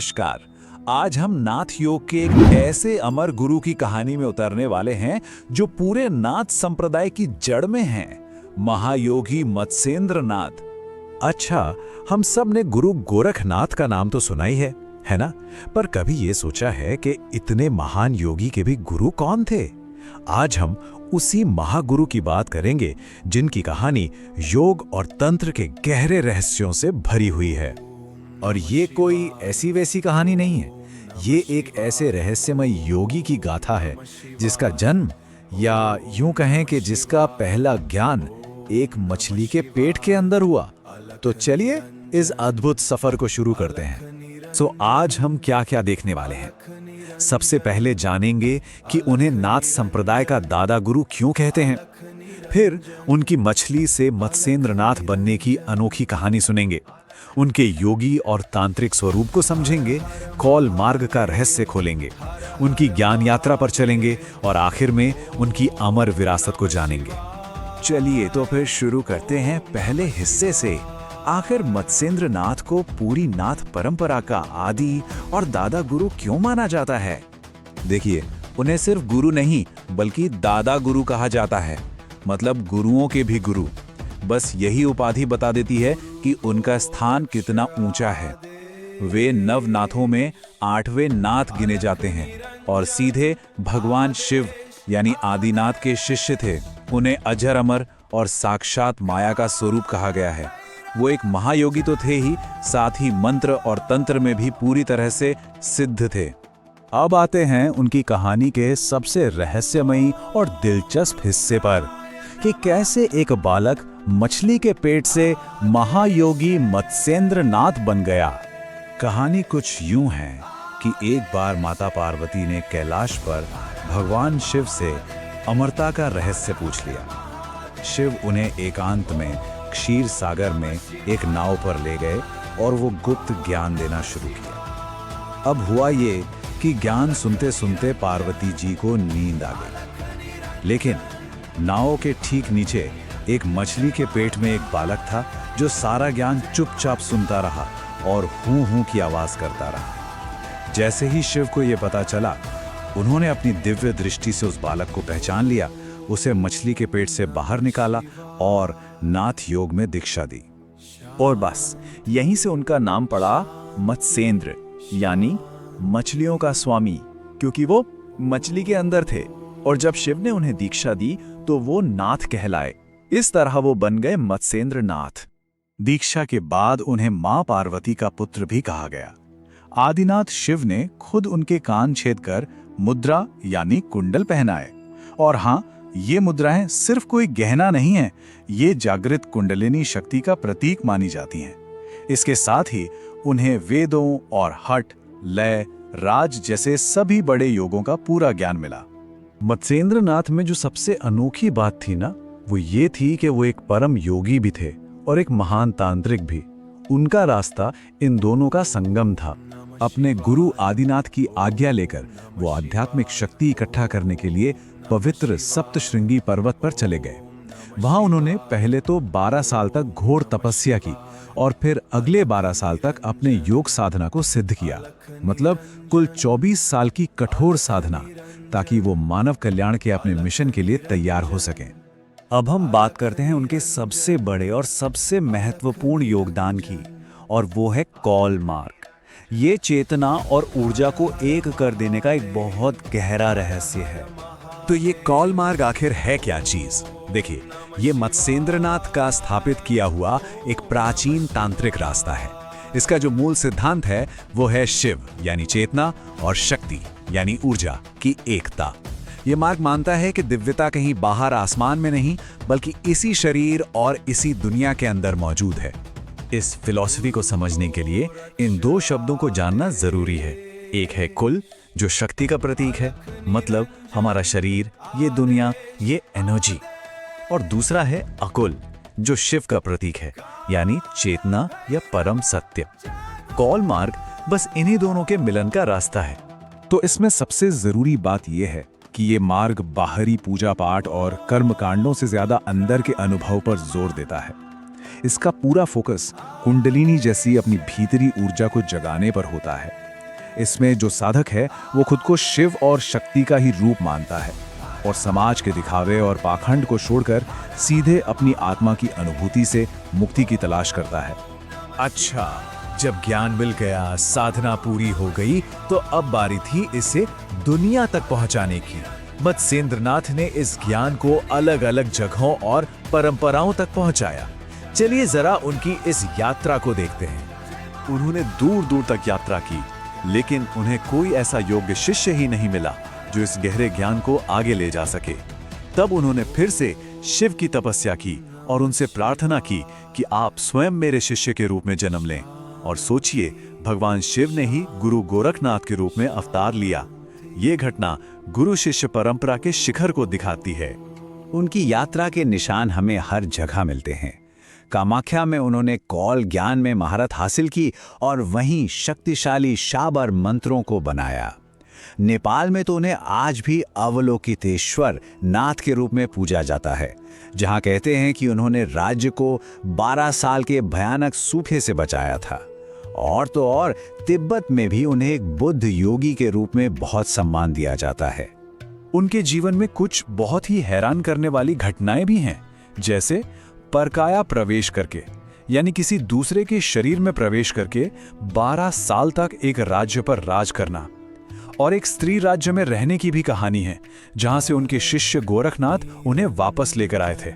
नमस्कार। आज हम नाथ योग के एक ऐसे अमर गुरु की कहानी में उतरने वाले हैं जो पूरे नाथ संप्रदाय की जड़ में हैं, महायोगी मत्स्येंद्र नाथ। अच्छा, हम सब ने गुरु गोरखनाथ का नाम तो सुना ही है ना? पर कभी ये सोचा है कि इतने महान योगी के भी गुरु कौन थे? आज हम उसी महागुरु की बात करेंगे जिनकी कहानी योग और तंत्र के गहरे रहस्यों से भरी हुई है। और ये कोई ऐसी वैसी कहानी नहीं है, ये एक ऐसे रहस्यमय योगी की गाथा है जिसका जन्म, या यूं कहें कि जिसका पहला ज्ञान एक मछली के पेट के अंदर हुआ। तो चलिए इस अद्भुत सफर को शुरू करते हैं। आज हम क्या क्या देखने वाले हैं। सबसे पहले जानेंगे कि उन्हें नाथ संप्रदाय का दादा गुरु क्यों कहते हैं। फिर उनकी मछली से मत्स्येंद्र नाथ बनने की अनोखी कहानी सुनेंगे। उनके योगी और तांत्रिक स्वरूप को समझेंगे, कौल मार्ग का रहस्य खोलेंगे, उनकी ज्ञान यात्रा पर चलेंगे और आखिर में उनकी अमर विरासत को जानेंगे। चलिए तो फिर शुरू करते हैं पहले हिस्से से। आखिर मत्स्येंद्र नाथ को पूरी नाथ परंपरा का आदि और दादा गुरु क्यों माना जाता है? देखिए, उन्हें सिर्फ गुरु नहीं बल्कि दादा गुरु कहा जाता है, मतलब गुरुओं के भी गुरु। बस यही उपाधि बता देती है कि उनका स्थान कितना ऊंचा है। वे नवनाथों में 8वें नाथ गिने जाते हैं और सीधे भगवान शिव यानी आदिनाथ के शिष्य थे। उन्हें अजर अमर और साक्षात माया का स्वरूप कहा गया है। वो एक महायोगी तो थे ही, साथ ही मंत्र और तंत्र में भी पूरी तरह से सिद्ध थे। अब आते हैं उनकी कहानी के सबसे रहस्यमयी और दिलचस्प हिस्से पर कि कैसे एक बालक मछली के पेट से महायोगी मत्स्येंद्र नाथ बन गया। कहानी कुछ यूं है कि एक बार माता पार्वती ने कैलाश पर भगवान शिव से अमरता का रहस्य पूछ लिया। शिव उन्हें एकांत में क्षीर सागर में एक नाव पर ले गए और वो गुप्त ज्ञान देना शुरू किया। अब हुआ ये कि ज्ञान सुनते सुनते पार्वती जी को नींद आ गई, लेकिन नाव के ठीक नीचे एक मछली के पेट में एक बालक था जो सारा ज्ञान चुपचाप सुनता रहा और हूं हूं की आवाज करता रहा। जैसे ही शिव को यह पता चला, उन्होंने अपनी दिव्य दृष्टि से उस बालक को पहचान लिया, उसे मछली के पेट से बाहर निकाला और नाथ योग में दीक्षा दी। और बस यहीं से उनका नाम पड़ा मत्स्येंद्र, यानी मछलियों का स्वामी, क्योंकि वो मछली के अंदर थे। और जब शिव ने उन्हें दीक्षा दी तो वो नाथ कहलाए। इस तरह वो बन गए मत्स्येंद्र नाथ। दीक्षा के बाद उन्हें मां पार्वती का पुत्र भी कहा गया। आदिनाथ शिव ने खुद उनके कान छेद कर मुद्रा यानी कुंडल पहनाए। और हाँ, ये मुद्राएं सिर्फ कोई गहना नहीं है, ये जागृत कुंडलिनी शक्ति का प्रतीक मानी जाती हैं। इसके साथ ही उन्हें वेदों और हठ, लय, राज जैसे सभी बड़े योगों का पूरा ज्ञान मिला। मत्स्येंद्र नाथ में जो सबसे अनोखी बात थी ना, वो ये थी कि वो एक परम योगी भी थे और एक महान तांत्रिक भी। उनका रास्ता इन दोनों का संगम था। अपने गुरु आदिनाथ की आज्ञा लेकर वो आध्यात्मिक शक्ति इकट्ठा करने के लिए पवित्र सप्तशृंगी पर्वत पर चले गए। वहां उन्होंने पहले तो 12 साल तक घोर तपस्या की और फिर अगले 12 साल तक अपने योग साधना को सिद्ध किया, मतलब कुल 24 साल की कठोर साधना, ताकि वो मानव कल्याण के अपने मिशन के लिए तैयार हो सकें। अब हम बात करते हैं उनके सबसे बड़े और सबसे महत्वपूर्ण योगदान की, और वो है कौल मार्ग। ये चेतना और ऊर्जा को एक कर देने का एक बहुत गहरा रहस्य है। तो ये कौल मार्ग आखिर है क्या चीज? देखिए, ये मत्स्येंद्र नाथ का स्थापित किया हुआ एक प्राचीन तांत्रिक रास्ता है। इसका जो मूल सिद्धांत है वो है शिव यानी चेतना और शक्ति यानी ऊर्जा की एकता। ये मार्ग मानता है कि दिव्यता कहीं बाहर आसमान में नहीं, बल्कि इसी शरीर और इसी दुनिया के अंदर मौजूद है। इस फिलॉसफी को समझने के लिए इन दो शब्दों को जानना जरूरी है। एक है कुल, जो शक्ति का प्रतीक है, मतलब हमारा शरीर, ये दुनिया, ये एनर्जी। और दूसरा है अकुल, जो शिव का प्रतीक है, यानी चेतना या परम सत्य। कौल मार्ग बस इन्हीं दोनों के मिलन का रास्ता है। तो इसमें सबसे जरूरी बात यह है कि ये मार्ग बाहरी पूजा पाठ और कर्म कांडों से ज्यादा अंदर के अनुभव पर जोर देता है। इसका पूरा फोकस कुंडलिनी जैसी अपनी भीतरी ऊर्जा को जगाने पर होता है। इसमें जो साधक है वो खुद को शिव और शक्ति का ही रूप मानता है और समाज के दिखावे और पाखंड को छोड़कर सीधे अपनी आत्मा की अनुभूति से मुक्ति की तलाश करता है। अच्छा, जब ज्ञान मिल गया, साधना पूरी हो गई, तो अब बारी थी इसे दुनिया तक पहुंचाने की। मत्स्येंद्रनाथ ने इस ज्ञान को अलग अलग जगहों और परंपराओं तक पहुंचाया। चलिए जरा उनकी इस यात्रा को देखते हैं। उन्होंने दूर दूर तक यात्रा की, लेकिन उन्हें कोई ऐसा योग्य शिष्य ही नहीं मिला जो इस गहरे ज्ञान को आगे ले जा सके। तब उन्होंने फिर से शिव की तपस्या की और उनसे प्रार्थना की कि आप स्वयं मेरे शिष्य के रूप में जन्म लें। और सोचिए, भगवान शिव ने ही गुरु गोरखनाथ के रूप में अवतार लिया। ये घटना गुरु शिष्य परंपरा के शिखर को दिखाती है। उनकी यात्रा के निशान हमें हर जगह मिलते हैं। कामाख्या में उन्होंने कौल ज्ञान में महारत हासिल की और वहीं शक्तिशाली शाबर मंत्रों को बनाया। नेपाल में तो उन्हें आज भी अवलोकितेश्वर नाथ के रूप में पूजा जाता है, जहां कहते हैं कि उन्होंने राज्य को 12 साल के भयानक सूखे से बचाया था। और तो और तिब्बत में भी उन्हें एक बुद्ध योगी के रूप में बहुत सम्मान दिया जाता है। उनके जीवन में कुछ बहुत ही हैरान करने वाली घटनाएं भी हैं, जैसे परकाया प्रवेश करके, यानी किसी दूसरे के शरीर में प्रवेश करके 12 साल तक एक राज्य पर राज करना। और एक स्त्री राज्य में रहने की भी कहानी है, जहां से उनके शिष्य गोरखनाथ उन्हें वापस लेकर आए थे।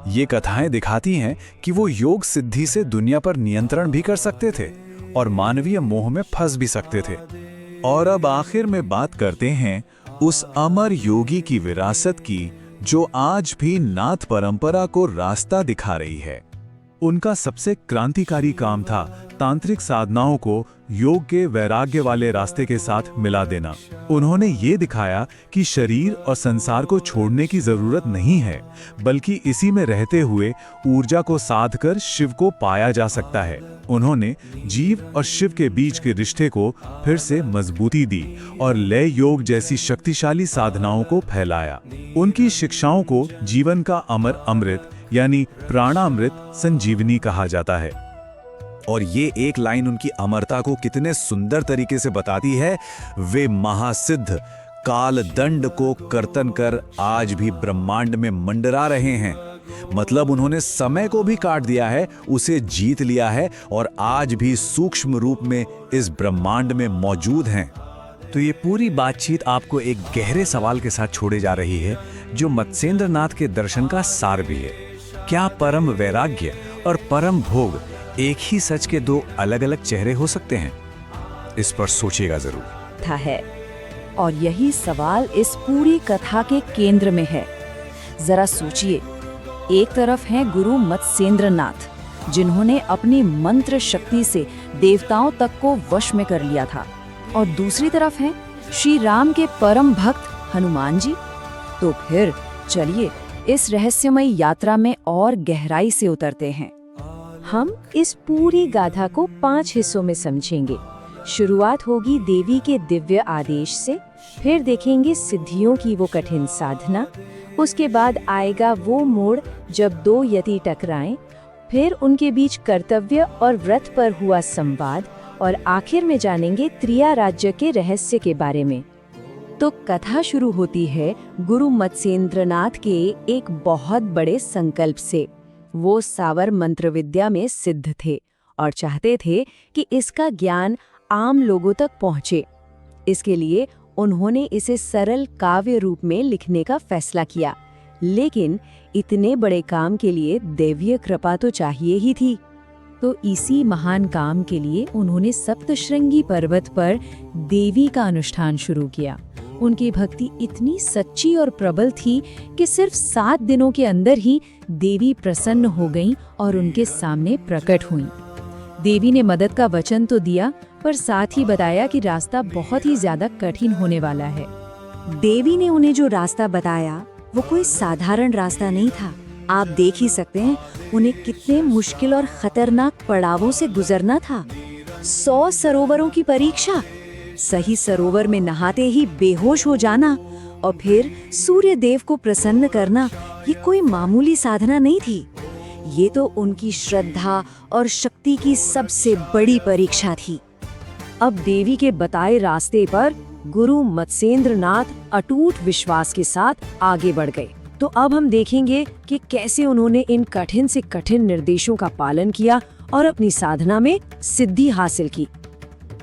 ये कथाएं दिखाती हैं कि वो योग सिद्धि से दुनिया पर नियंत्रण भी कर सकते थे और मानवीय मोह में फंस भी सकते थे। और अब आखिर में बात करते हैं उस अमर योगी की विरासत की, जो आज भी नाथ परंपरा को रास्ता दिखा रही है। उनका सबसे क्रांतिकारी काम था तांत्रिक साधनाओं को योग के वैराग्य वाले रास्ते के साथ मिला देना। उन्होंने ये दिखाया कि शरीर और संसार को छोड़ने की जरूरत नहीं है, बल्कि इसी में रहते हुए ऊर्जा को साध कर शिव को पाया जा सकता है। उन्होंने जीव और शिव के बीच के रिश्ते को फिर से मजबूती दी और लय योग जैसी शक्तिशाली साधनाओं को फैलाया। उनकी शिक्षाओं को जीवन का अमर अमृत यानी प्राणामृत संजीवनी कहा जाता है। और ये एक लाइन उनकी अमरता को कितने सुंदर तरीके से बताती है। वे महासिद्ध काल दंड को कर्तन कर आज भी ब्रह्मांड में मंडरा रहे हैं। मतलब उन्होंने समय को भी काट दिया है, उसे जीत लिया है और आज भी सूक्ष्म रूप में इस ब्रह्मांड में मौजूद हैं। तो ये पूरी बातचीत आपको एक गहरे सवाल के साथ छोड़े जा रही है, जो मत्स्येंद्रनाथ के दर्शन का सार भी है। क्या परम वैराग्य और परम भोग एक ही सच के दो अलग अलग चेहरे हो सकते हैं? इस पर सोचिएगा जरूर। है और यही सवाल इस पूरी कथा के केंद्र में है। जरा सोचिए, एक तरफ हैं गुरु मत्स्येंद्रनाथ, जिन्होंने अपनी मंत्र शक्ति से देवताओं तक को वश में कर लिया था, और दूसरी तरफ हैं श्री राम के परम भक्त हनुमान जी। तो फिर चलिए इस रहस्यमयी यात्रा में और गहराई से उतरते हैं। हम इस पूरी गाथा को 5 हिस्सों में समझेंगे। शुरुआत होगी देवी के दिव्य आदेश से, फिर देखेंगे सिद्धियों की वो कठिन साधना, उसके बाद आएगा वो मोड़ जब 2 यति टकराएं, फिर उनके बीच कर्तव्य और व्रत पर हुआ संवाद, और आखिर में जानेंगे त्रिया राज्य के रहस्य के बारे में। तो कथा शुरू होती है गुरु मत्स्येंद्रनाथ के एक बहुत बड़े संकल्प से। वो सावर मंत्र विद्या में सिद्ध थे और चाहते थे कि इसका ज्ञान आम लोगों तक पहुंचे। इसके लिए उन्होंने इसे सरल काव्य रूप में लिखने का फैसला किया, लेकिन इतने बड़े काम के लिए दैवीय कृपा तो चाहिए ही थी। तो इसी महान काम के लिए उन्होंने सप्तशृंगी पर्वत पर देवी का अनुष्ठान शुरू किया। उनकी भक्ति इतनी सच्ची और प्रबल थी कि सिर्फ 7 दिनों के अंदर ही देवी प्रसन्न हो गईं और उनके सामने प्रकट हुईं। देवी ने मदद का वचन तो दिया, पर साथ ही बताया कि रास्ता बहुत ही ज्यादा कठिन होने वाला है। देवी ने उन्हें जो रास्ता बताया वो कोई साधारण रास्ता नहीं था। आप देख ही सकते हैं उन्हें कितने मुश्किल और खतरनाक पड़ावों से गुजरना था। 100 सरोवरों की परीक्षा, सही सरोवर में नहाते ही बेहोश हो जाना और फिर सूर्य देव को प्रसन्न करना, ये कोई मामूली साधना नहीं थी। ये तो उनकी श्रद्धा और शक्ति की सबसे बड़ी परीक्षा थी। अब देवी के बताए रास्ते पर गुरु मत्स्येंद्र नाथ अटूट विश्वास के साथ आगे बढ़ गए। तो अब हम देखेंगे कि कैसे उन्होंने इन कठिन से कठिन निर्देशों का पालन किया और अपनी साधना में सिद्धि हासिल की।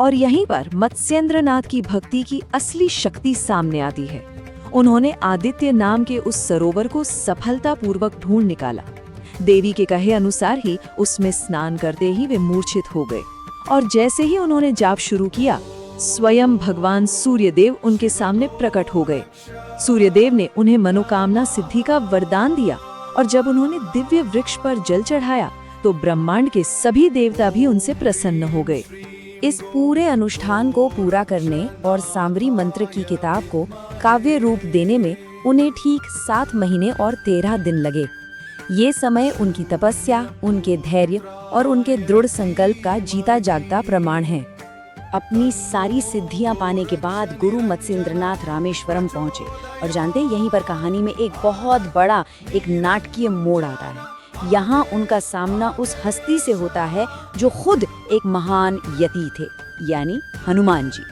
और यहीं पर मत्स्येंद्र नाथ की भक्ति की असली शक्ति सामने आती है। उन्होंने आदित्य नाम के उस सरोवर को सफलतापूर्वक ढूंढ निकाला। देवी के कहे अनुसार ही उसमें स्नान करते ही वे मूर्छित हो गए और जैसे ही उन्होंने जाप शुरू किया, स्वयं भगवान सूर्यदेव उनके सामने प्रकट हो गए। सूर्यदेव ने उन्हें मनोकामना सिद्धि का वरदान दिया और जब उन्होंने दिव्य वृक्ष पर जल चढ़ाया तो ब्रह्मांड के सभी देवता भी उनसे प्रसन्न हो गए। इस पूरे अनुष्ठान को पूरा करने और सांवरी मंत्र की किताब को काव्य रूप देने में उन्हें ठीक 7 महीने और 13 दिन लगे। ये समय उनकी तपस्या, उनके धैर्य और उनके दृढ़ संकल्प का जीता जागता प्रमाण है। अपनी सारी सिद्धियां पाने के बाद गुरु मत्स्येंद्रनाथ रामेश्वरम पहुंचे और जानते हैं यहीं पर कहानी में एक बहुत बड़ा एक नाटकीय मोड़ आता है। यहाँ उनका सामना उस हस्ती से होता है जो खुद एक महान यति थे, यानी हनुमान जी।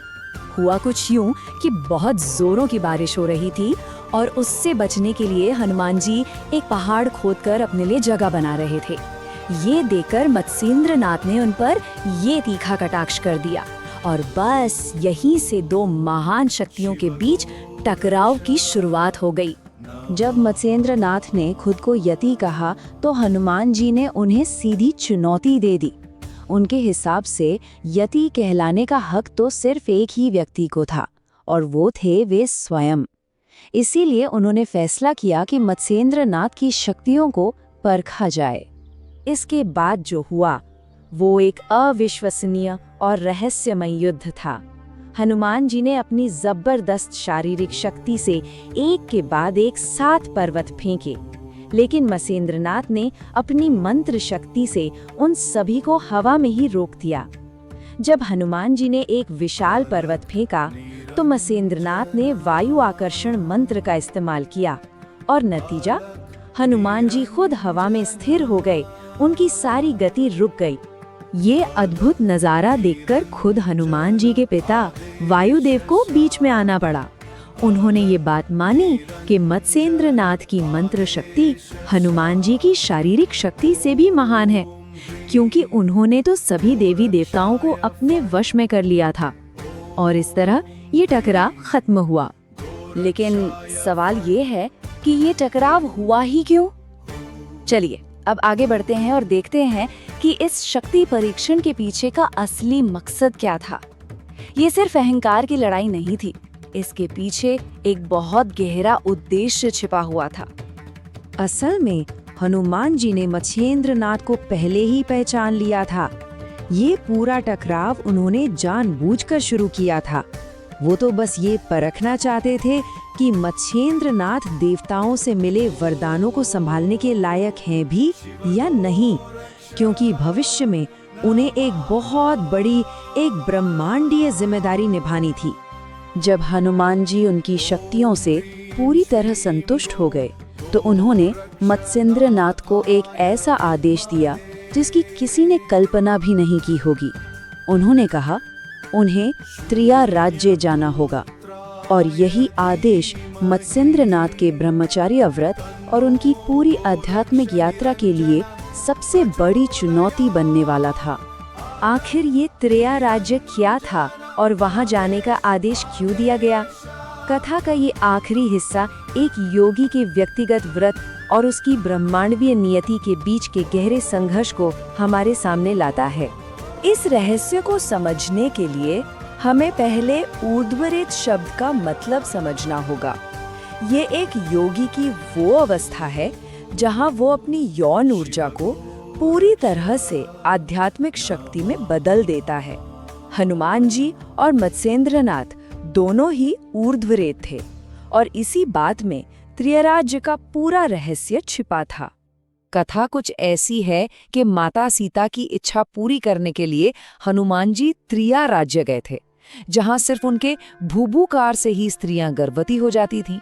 हुआ कुछ यूं कि बहुत जोरों की बारिश हो रही थी और उससे बचने के लिए हनुमान जी एक पहाड़ खोदकर अपने लिए जगह बना रहे थे। ये देखकर मत्स्येंद्र नाथ ने उन पर ये तीखा कटाक्ष कर दिया और बस यहीं से 2 महान शक्तियों के बीच टकराव की शुरुआत हो गई। जब मत्स्येंद्र नाथ ने खुद को यति कहा तो हनुमान जी ने उन्हें सीधी चुनौती दे दी। उनके हिसाब से यति कहलाने का हक तो सिर्फ एक ही व्यक्ति को था और वो थे वे स्वयं। इसीलिए उन्होंने फैसला किया कि मत्स्येंद्र नाथ की शक्तियों को परखा जाए। इसके बाद जो हुआ वो एक अविश्वसनीय और रहस्यमय युद्ध था। हनुमान जी ने अपनी जबरदस्त शारीरिक शक्ति से एक के बाद एक 7 पर्वत फेंके, लेकिन मत्स्येंद्रनाथ ने अपनी मंत्र शक्ति से उन सभी को हवा में ही रोक दिया। जब हनुमान जी ने एक विशाल पर्वत फेंका तो मत्स्येंद्रनाथ ने वायु आकर्षण मंत्र का इस्तेमाल किया और नतीजा, हनुमान जी खुद हवा में स्थिर हो गए, उनकी सारी गति रुक गई। ये अद्भुत नजारा देखकर खुद हनुमान जी के पिता वायुदेव को बीच में आना पड़ा। उन्होंने ये बात मानी कि मत्स्येंद्र नाथ की मंत्र शक्ति हनुमान जी की शारीरिक शक्ति से भी महान है, क्योंकि उन्होंने तो सभी देवी देवताओं को अपने वश में कर लिया था। और इस तरह ये टकराव खत्म हुआ। लेकिन सवाल ये है कि ये टकराव हुआ ही क्यों? चलिए अब आगे बढ़ते हैं और देखते हैं कि इस शक्ति परीक्षण के पीछे का असली मकसद क्या था। ये सिर्फ अहंकार की लड़ाई नहीं थी, इसके पीछे एक बहुत गहरा उद्देश्य छिपा हुआ था। असल में हनुमान जी ने मत्स्येंद्र नाथ को पहले ही पहचान लिया था। ये पूरा टकराव उन्होंने जानबूझकर शुरू किया था। वो तो बस ये परखना चाहते थे कि मत्स्येंद्र नाथ देवताओं से मिले वरदानों को संभालने के लायक हैं भी या नहीं, क्योंकि भविष्य में उन्हें एक बहुत बड़ी, एक ब्रह्मांडीय जिम्मेदारी निभानी थी। जब हनुमान जी उनकी शक्तियों से पूरी तरह संतुष्ट हो गए तो उन्होंने मत्स्येंद्र नाथ को एक ऐसा आदेश दिया जिसकी किसी ने कल्पना भी नहीं की होगी। उन्होंने कहा उन्हें त्रिया राज्य जाना होगा और यही आदेश मत्स्येंद्र नाथ के ब्रह्मचार्य व्रत और उनकी पूरी आध्यात्मिक यात्रा के लिए सबसे बड़ी चुनौती बनने वाला था। आखिर ये त्रिया राज्य क्या था और वहां जाने का आदेश क्यों दिया गया? कथा का ये आखिरी हिस्सा एक योगी के व्यक्तिगत व्रत और उसकी ब्रह्मांडीय नियति के बीच के गहरे संघर्ष को हमारे सामने लाता है। इस रहस्य को समझने के लिए हमें पहले ऊर्ध्वरेत शब्द का मतलब समझना होगा। ये एक योगी की वो अवस्था है जहां वो अपनी यौन ऊर्जा को पूरी तरह से आध्यात्मिक शक्ति में बदल देता है। हनुमान जी और मत्स्येंद्र नाथ दोनों ही ऊर्ध्वरेत थे और इसी बात में त्रियराज्य का पूरा रहस्य छिपा था। कथा कुछ ऐसी है कि माता सीता की इच्छा पूरी करने के लिए हनुमान जी त्रिया राज्य गए थे, जहां सिर्फ उनके भूभूकार से ही स्त्रियां गर्भवती हो जाती थीं।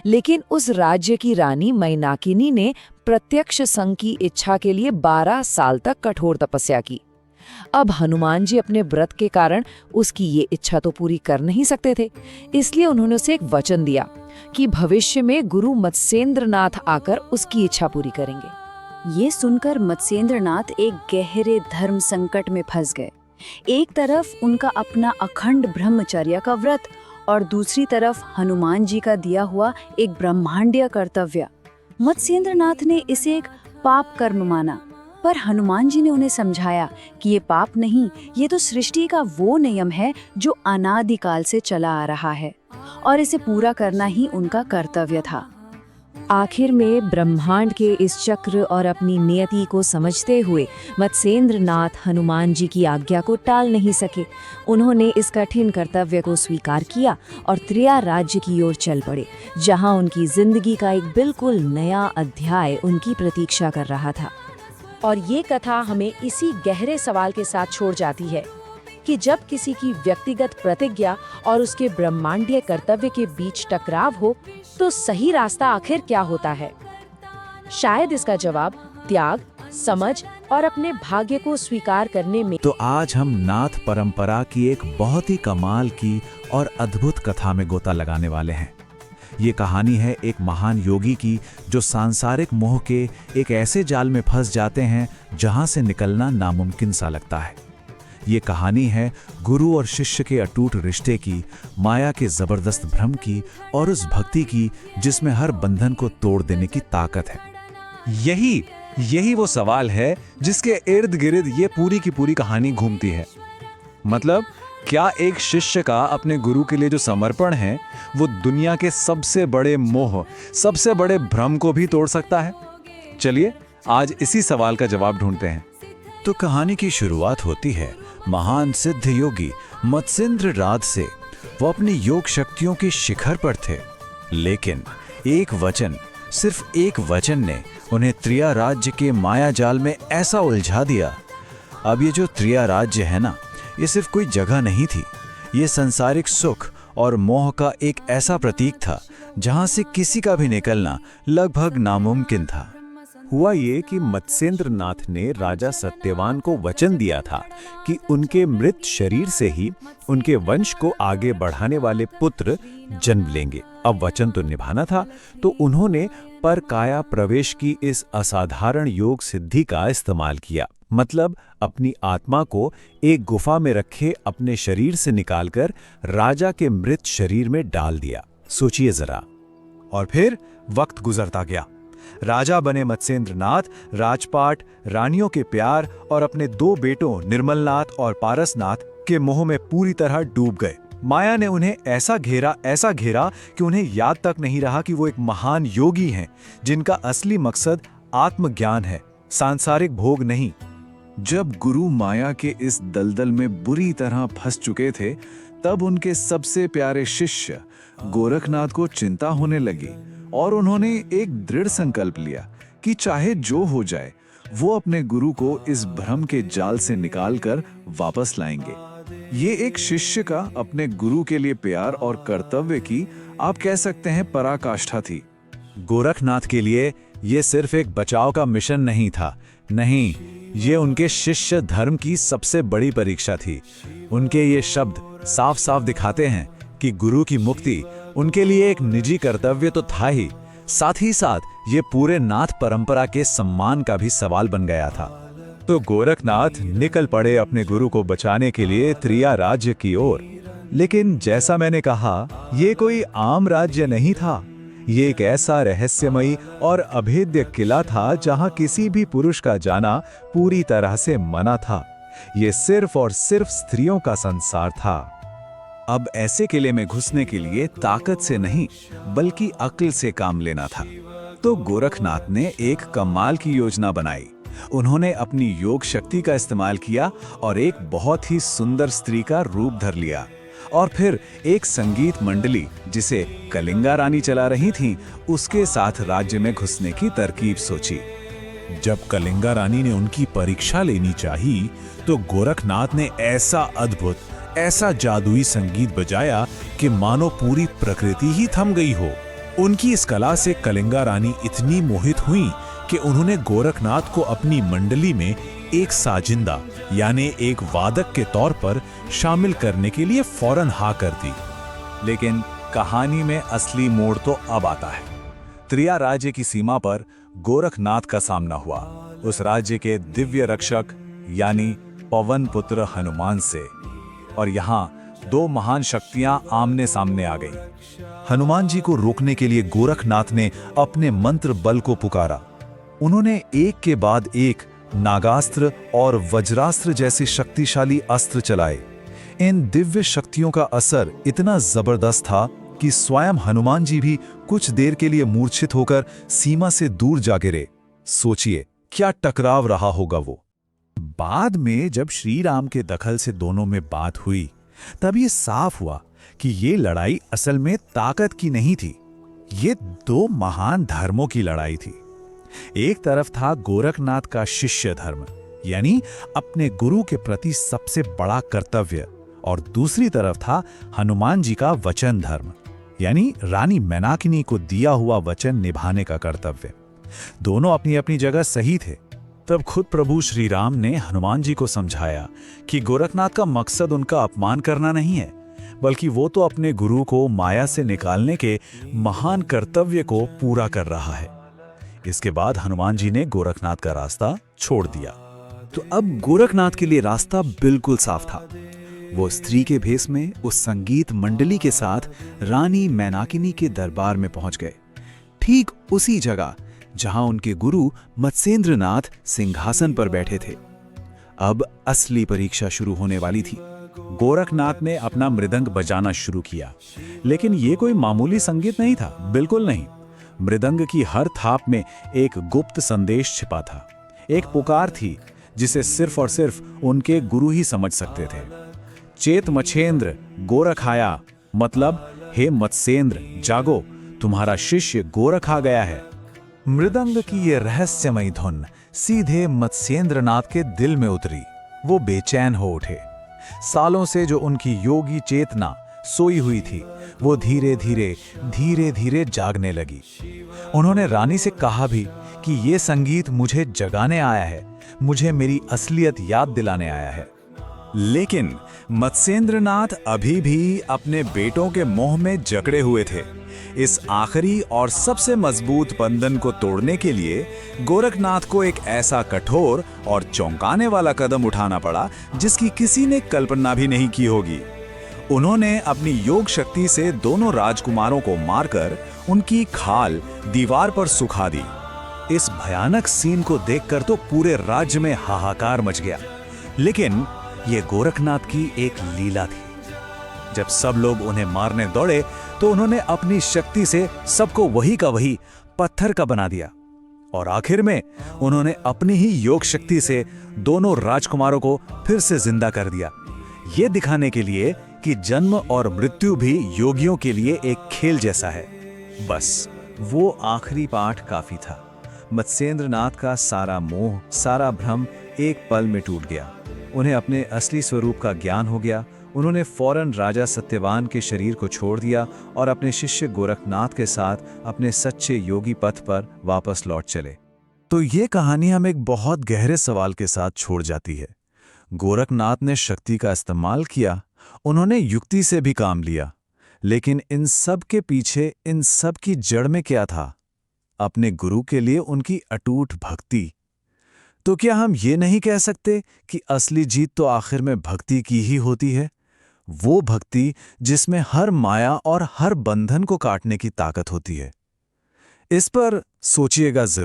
लेकिन उस राज्य की रानी मैनाकिनी ने प्रत्यक्ष संग की इच्छा के लिए 12 साल तक कठोर तपस्या की। अब हनुमान जी अपने व्रत के कारण उसकी ये इच्छा तो पूरी कर नहीं सकते थे, इसलिए उन्होंने उसे एक वचन दिया कि भविष्य में गुरु मत्स्येंद्रनाथ आकर उसकी इच्छा पूरी करेंगे। ये सुनकर मत्स्येंद्रनाथ एक गहरे धर्म संकट में फंस गए। एक तरफ उनका अपना अखंड ब्रह्मचर्य का व्रत और दूसरी तरफ हनुमान जी का दिया हुआ एक ब्रह्मांडीय कर्तव्य। मत्स्येंद्रनाथ ने इसे एक पाप कर्म माना, पर हनुमान जी ने उन्हें समझाया कि ये पाप नहीं, ये तो सृष्टि का वो नियम है जो अनादिकाल से चला आ रहा है और इसे पूरा करना ही उनका कर्तव्य था। आखिर में ब्रह्मांड के इस चक्र और अपनी नियति को समझते हुए मत्स्येंद्रनाथ हनुमान जी की आज्ञा को टाल नहीं सके। उन्होंने इस कठिन कर्तव्य को स्वीकार किया और त्रिया राज्य की ओर चल पड़े, जहां उनकी जिंदगी का एक बिल्कुल नया अध्याय उनकी प्रतीक्षा कर रहा था। और ये कथा हमें इसी गहरे सवाल के साथ छोड़ जाती है कि जब किसी की व्यक्तिगत प्रतिज्ञा और उसके ब्रह्मांडीय कर्तव्य के बीच टकराव हो तो सही रास्ता आखिर क्या होता है। शायद इसका जवाब त्याग, समझ और अपने भाग्य को स्वीकार करने में। तो आज हम नाथ परंपरा की एक बहुत ही कमाल की और अद्भुत कथा में गोता लगाने वाले हैं। ये कहानी है एक महान योगी की जो सांसारिक मोह के एक ऐसे जाल में फंस जाते हैं जहां से निकलना नामुमकिन सा लगता है। ये कहानी है गुरु और शिष्य के अटूट रिश्ते की, माया के जबरदस्त भ्रम की और उस भक्ति की जिसमें हर बंधन को तोड़ देने की ताकत है। यही वो सवाल है जिसके इर्द गिर्द ये पूरी की पूरी कहानी घूमती है। मतलब क्या एक शिष्य का अपने गुरु के लिए जो समर्पण है वो दुनिया के सबसे बड़े मोह, सबसे बड़े भ्रम को भी तोड़ सकता है? चलिए आज इसी सवाल का जवाब ढूंढते हैं। तो कहानी की शुरुआत होती है महान सिद्ध योगी मत्स्येंद्रनाथ से। वो अपनी योग शक्तियों के शिखर पर थे, लेकिन एक वचन, सिर्फ एक वचन ने उन्हें त्रिया राज्य के माया जाल में ऐसा उलझा दिया। अब ये जो त्रिया राज्य है ना, ये सिर्फ कोई जगह नहीं थी, ये सांसारिक सुख और मोह का एक ऐसा प्रतीक था जहां से किसी का भी निकलना लगभग नामुमकिन था। हुआ ये कि मत्स्येंद्रनाथ ने राजा सत्यवान को वचन दिया था कि उनके मृत शरीर से ही उनके वंश को आगे बढ़ाने वाले पुत्र जन्म लेंगे। अब वचन तो निभाना था, तो उन्होंने परकाया प्रवेश की इस असाधारण योग सिद्धि का इस्तेमाल किया। मतलब अपनी आत्मा को एक गुफा में रखे अपने शरीर से निकालकर राजा के मृत शरीर में डाल दिया। सोचिए जरा। और फिर वक्त गुजरता गया। राजा बने मत्स्येंद्रनाथ राजपाट, रानियों के प्यार और अपने 2 बेटों निर्मलनाथ और पारसनाथ के मोह में पूरी तरह डूब गए। माया ने उन्हें ऐसा घेरा कि उन्हें याद तक नहीं रहा कि वो एक महान योगी हैं जिनका असली मकसद आत्मज्ञान है, सांसारिक भोग नहीं। जब गुरु माया के इस दलदल में बुरी तरह फंस चुके थे, तब उनके सबसे प्यारे शिष्य गोरखनाथ को चिंता होने लगी और उन्होंने एक दृढ़ संकल्प लिया कि चाहे जो हो जाए वो अपने गुरु को इस भ्रम के जाल से निकालकर वापस लाएंगे। ये एक शिष्य का अपने गुरु के लिए प्यार और कर्तव्य की, आप कह सकते हैं, पराकाष्ठा थी। गोरखनाथ के लिए ये सिर्फ एक बचाव का मिशन नहीं था, नहीं, ये उनके शिष्य धर्म की सबसे बड़ी परीक्षा थी। उनके ये शब्द साफ साफ दिखाते हैं कि गुरु की मुक्ति उनके लिए एक निजी कर्तव्य तो था ही, साथ ही साथ ये पूरे नाथ परंपरा के सम्मान का भी सवाल बन गया था। तो गोरखनाथ निकल पड़े अपने गुरु को बचाने के लिए त्रिया राज्य की ओर। लेकिन जैसा मैंने कहा, ये कोई आम राज्य नहीं था। ये एक ऐसा रहस्यमयी और अभेद्य किला था जहां किसी भी पुरुष का जाना पूरी तरह से मना था। ये सिर्फ और सिर्फ स्त्रियों का संसार था। अब ऐसे किले में घुसने के लिए ताकत से नहीं बल्कि अक्ल से काम लेना था। तो गोरखनाथ ने एक कमाल की योजना बनाई। उन्होंने अपनी योग शक्ति का इस्तेमाल किया और एक बहुत ही सुंदर स्त्री का रूप धर लिया और फिर एक संगीत मंडली जिसे कलिंगा रानी चला रही थी, उसके साथ राज्य में घुसने की तरकीब सोची। जब कलिंगा रानी ने उनकी परीक्षा लेनी चाही, तो गोरखनाथ ने ऐसा अद्भुत, ऐसा जादुई संगीत बजाया कि मानो पूरी प्रकृति ही थम गई हो। उनकी इस कला से कलिंगा रानी इतनी मोहित हुई कि उन्होंने गोरखनाथ को अपनी मंडली में एक साजिंदा यानी एक वादक के तौर पर शामिल करने के लिए फौरन हाँ कर दी। लेकिन कहानी में असली मोड़ तो अब आता है। त्रिया राज्य की सीमा पर गोरखनाथ का सामना हुआ उस राज्य के दिव्य रक्षक यानी पवन पुत्र हनुमान से, और यहाँ दो महान शक्तियां आमने सामने आ गई। हनुमान जी को रोकने के लिए गोरखनाथ ने अपने मंत्र बल को पुकारा। उन्होंने एक के बाद एक नागास्त्र और वज्रास्त्र जैसे शक्तिशाली अस्त्र चलाए। इन दिव्य शक्तियों का असर इतना जबरदस्त था कि स्वयं हनुमान जी भी कुछ देर के लिए मूर्छित होकर सीमा से दूर जा गिरे। सोचिए क्या टकराव रहा होगा वो। बाद में जब श्री राम के दखल से दोनों में बात हुई, तब ये साफ हुआ कि ये लड़ाई असल में ताकत की नहीं थी, ये दो महान धर्मों की लड़ाई थी। एक तरफ था गोरखनाथ का शिष्य धर्म यानी अपने गुरु के प्रति सबसे बड़ा कर्तव्य, और दूसरी तरफ था हनुमान जी का वचन धर्म यानी रानी मैनाकिनी को दिया हुआ वचन निभाने का कर्तव्य। दोनों अपनी अपनी जगह सही थे। तब खुद प्रभु श्री राम ने हनुमान जी को समझाया कि गोरखनाथ का मकसद उनका अपमान करना नहीं है, बल्कि वो तो अपने गुरु को माया से निकालने के महान कर्तव्य को पूरा कर रहा है। इसके बाद हनुमान जी ने गोरखनाथ का रास्ता छोड़ दिया। तो अब गोरखनाथ के लिए रास्ता बिल्कुल साफ था। वो स्त्री के भेष में उस संगीत मंडली के साथ रानी मैनाकिनी के दरबार में पहुंच गए, ठीक उसी जगह जहां उनके गुरु मत्स्येंद्रनाथ सिंहासन पर बैठे थे। अब असली परीक्षा शुरू होने वाली थी। गोरखनाथ ने अपना मृदंग बजाना शुरू किया, लेकिन ये कोई मामूली संगीत नहीं था, बिल्कुल नहीं। मृदंग की हर थाप में एक गुप्त संदेश छिपा था, एक पुकार थी जिसे सिर्फ और सिर्फ उनके गुरु ही समझ सकते थे। चेत मच्छेंद्र गोरख आया, मतलब हे मत्स्येंद्र जागो, तुम्हारा शिष्य गोरख आ गया है। मृदंग की ये रहस्यमयी धुन सीधे मत्स्येंद्रनाथ के दिल में उतरी। वो बेचैन हो उठे। सालों से जो उनकी योगी चेतना सोई हुई थी, वो धीरे धीरे जागने लगी। उन्होंने रानी से कहा भी कि ये संगीत मुझे जगाने आया है, मुझे मेरी असलियत याद दिलाने आया है। लेकिन मत्स्येंद्रनाथ अभी भी अपने बेटों के मोह में जकड़े हुए थे। इस आखिरी और सबसे मजबूत बंधन को तोड़ने के लिए गोरखनाथ को एक ऐसा कठोर और चौंकाने वाला कदम उठाना पड़ा जिसकी किसी ने कल्पना भी नहीं की होगी। उन्होंने अपनी योग शक्ति से दोनों राजकुमारों को मारकर उनकी खाल दीवार पर सुखा दी। इस भयानक सीन को देखकर तो पूरे राज्य में हाहाकार मच गया। लेकिन ये गोरखनाथ की एक लीला थी। जब सब लोग उन्हें मारने दौड़े तो उन्होंने अपनी शक्ति से सबको वही का वही पत्थर का बना दिया, और आखिर में उन्होंने अपनी ही योग शक्ति से दोनों राजकुमारों को फिर से जिंदा कर दिया, ये दिखाने के लिए कि जन्म और मृत्यु भी योगियों के लिए एक खेल जैसा है। बस वो आखिरी पाठ काफी था। मत्स्येंद्रनाथ का सारा मोह, सारा भ्रम एक पल में टूट गया। उन्हें अपने असली स्वरूप का ज्ञान हो गया। उन्होंने फौरन राजा सत्यवान के शरीर को छोड़ दिया और अपने शिष्य गोरखनाथ के साथ अपने सच्चे योगी पथ पर वापस लौट चले। तो ये कहानी हमें एक बहुत गहरे सवाल के साथ छोड़ जाती है। गोरखनाथ ने शक्ति का इस्तेमाल किया, उन्होंने युक्ति से भी काम लिया, लेकिन इन सब के पीछे, इन सब की जड़ में क्या था? अपने गुरु के लिए उनकी अटूट भक्ति। तो क्या हम ये नहीं कह सकते कि असली जीत तो आखिर में भक्ति की ही होती है? वो भक्ति जिसमें हर माया और हर बंधन को काटने की ताकत होती है। इस पर सोचिएगा जरूर।